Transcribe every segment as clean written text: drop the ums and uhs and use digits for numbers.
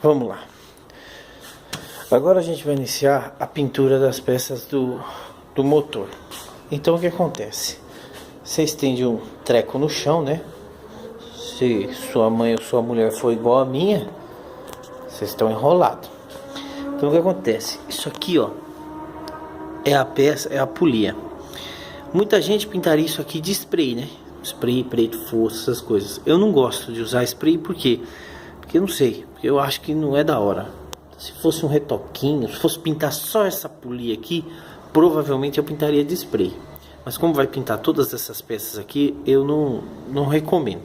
Vamos lá. Agora a gente vai iniciar a pintura das peças do motor. Então o que acontece? Você estende um treco no chão, né? Se sua mãe ou sua mulher for igual a minha, vocês estão enrolados. Então o que acontece? Isso aqui, ó, é a peça, é a polia. Muita gente pintaria isso aqui de spray, né? Spray, preto, fosco, essas coisas. Eu não gosto de usar spray, por quê? Porque eu não sei, eu acho que não é da hora. Se fosse um retoquinho, se fosse pintar só essa polia aqui, provavelmente eu pintaria de spray. Mas como vai pintar todas essas peças aqui, eu não recomendo.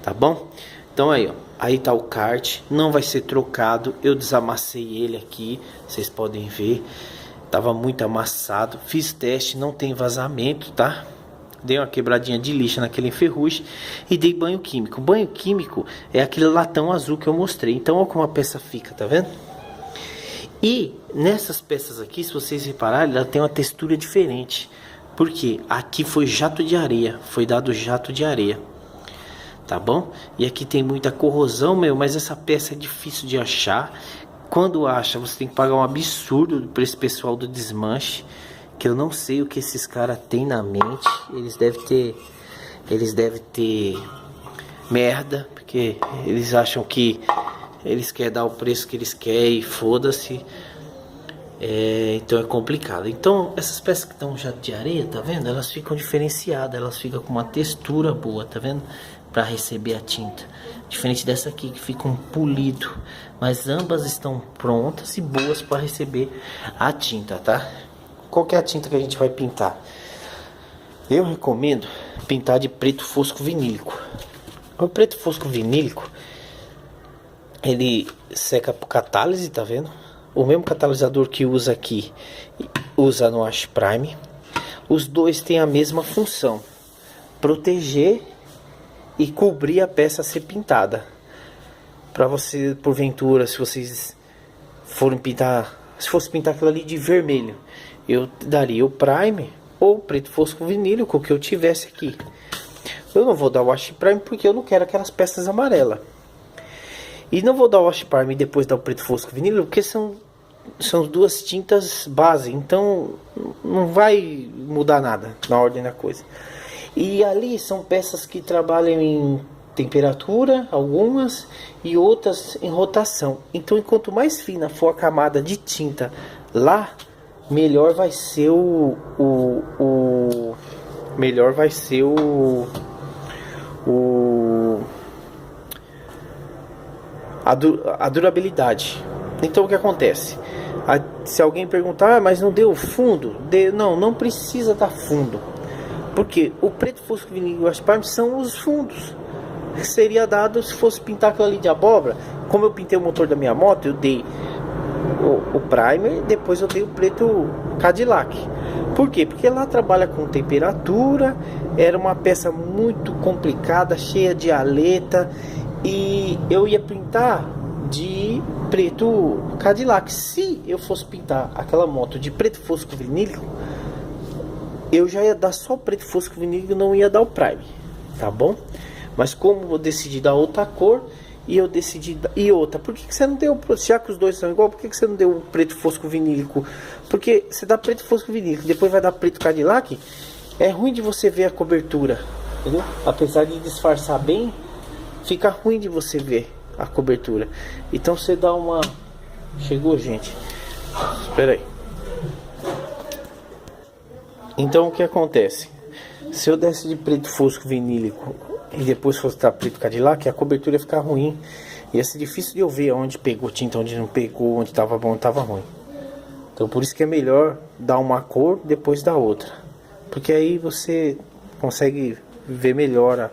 Tá bom? Então aí, ó, aí tá o kart, não vai ser trocado. Eu desamassei ele aqui, vocês podem ver. Tava muito amassado. Fiz teste, não tem vazamento, tá? Dei uma quebradinha de lixa naquele enferrugem e dei banho químico. Banho químico é aquele latão azul que eu mostrei. Então olha como a peça fica, tá vendo? E nessas peças aqui, se vocês repararem, ela tem uma textura diferente. Porque aqui foi jato de areia, foi dado jato de areia. Tá bom? E aqui tem muita corrosão, mas essa peça é difícil de achar. Quando acha, você tem que pagar um absurdo para esse pessoal do desmanche, que eu não sei o que esses caras têm na mente. Eles devem ter merda, porque eles acham que eles querem dar o preço que eles querem e foda-se. Então é complicado. Então essas peças que estão já de areia, tá vendo? Elas ficam diferenciadas, elas ficam com uma textura boa, tá vendo? Para receber a tinta. Diferente dessa aqui que fica um polido. Mas ambas estão prontas e boas para receber a tinta, tá? Qual que é a tinta que a gente vai pintar? Eu recomendo pintar de preto fosco vinílico. O preto fosco vinílico, ele seca por catálise, tá vendo? O mesmo catalisador que usa aqui, usa no Wash Prime. Os dois têm a mesma função: proteger e cobrir a peça a ser pintada. Para você, porventura, se vocês forem pintar, se fosse pintar aquilo ali de vermelho, eu daria o Prime ou o preto fosco vinílico que eu tivesse aqui. Eu não vou dar o Wash Prime porque eu não quero aquelas peças amarelas. E não vou dar o Wash Prime e depois dar o preto fosco vinílico, porque são duas tintas base, então não vai mudar nada na ordem da coisa. E ali são peças que trabalham em temperatura, algumas, e outras em rotação. Então, enquanto mais fina for a camada de tinta lá, melhor vai ser a durabilidade. Então o que acontece? Se alguém perguntar, mas não deu fundo? Não precisa dar fundo. Porque o preto fosco vinílico e o Wash Prime são os fundos. Seria dado se fosse pintar aquilo ali de abóbora. Como eu pintei o motor da minha moto, eu dei o primer, depois eu dei o preto Cadillac. Por quê? Porque lá trabalha com temperatura. Era uma peça muito complicada, cheia de aleta, e eu ia pintar de preto Cadillac. Se eu fosse pintar aquela moto de preto fosco vinílico, eu já ia dar só o preto fosco vinílico, não ia dar o prime, tá bom? Mas como eu decidi dar outra cor, e eu decidi e outra, por que você não deu, já que os dois são igual, por que você não deu o preto fosco vinílico? Porque você dá preto fosco vinílico, depois vai dar preto Cadillac, é ruim de você ver a cobertura, entendeu? Apesar de disfarçar bem, fica ruim de você ver a cobertura. Então você dá uma... Chegou, gente, espera aí. Então o que acontece? Se eu desse de preto fosco vinílico e depois fosse dar preto Cadillac, a cobertura ia ficar ruim. Ia ser difícil de eu ver onde pegou tinta, onde não pegou, onde estava bom, onde estava ruim. Então por isso que é melhor dar uma cor, depois da outra. Porque aí você consegue ver melhor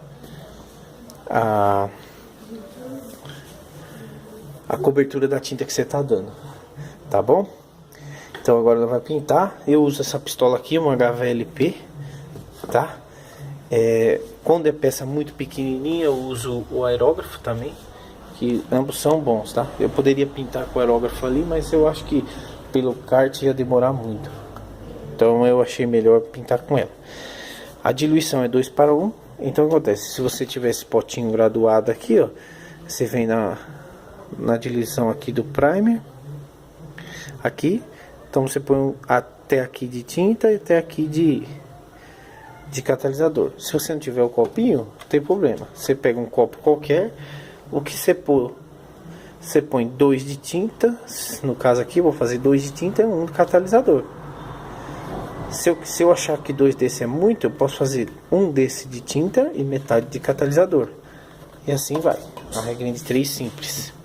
a cobertura da tinta que você está dando. Tá bom? Então agora ela vai pintar. Eu uso essa pistola aqui, uma HVLP, tá? Quando é peça muito pequenininha, eu uso o aerógrafo também, que ambos são bons, tá? Eu poderia pintar com o aerógrafo ali, mas eu acho que pelo kart ia demorar muito. Então eu achei melhor pintar com ela. A diluição é 2:1. Então o que acontece? Se você tiver esse potinho graduado aqui, ó, você vem na divisão aqui do primer. Aqui, então você põe até aqui de tinta e até aqui de catalisador. Se você não tiver o copinho, não tem problema. Você pega um copo qualquer, o que você pôr, você põe 2 de tinta. No caso aqui, eu vou fazer 2 de tinta e 1 de catalisador. Se eu achar que 2 desse é muito, eu posso fazer 1 desse de tinta e metade de catalisador. E assim vai. Uma regrinha de 3 simples.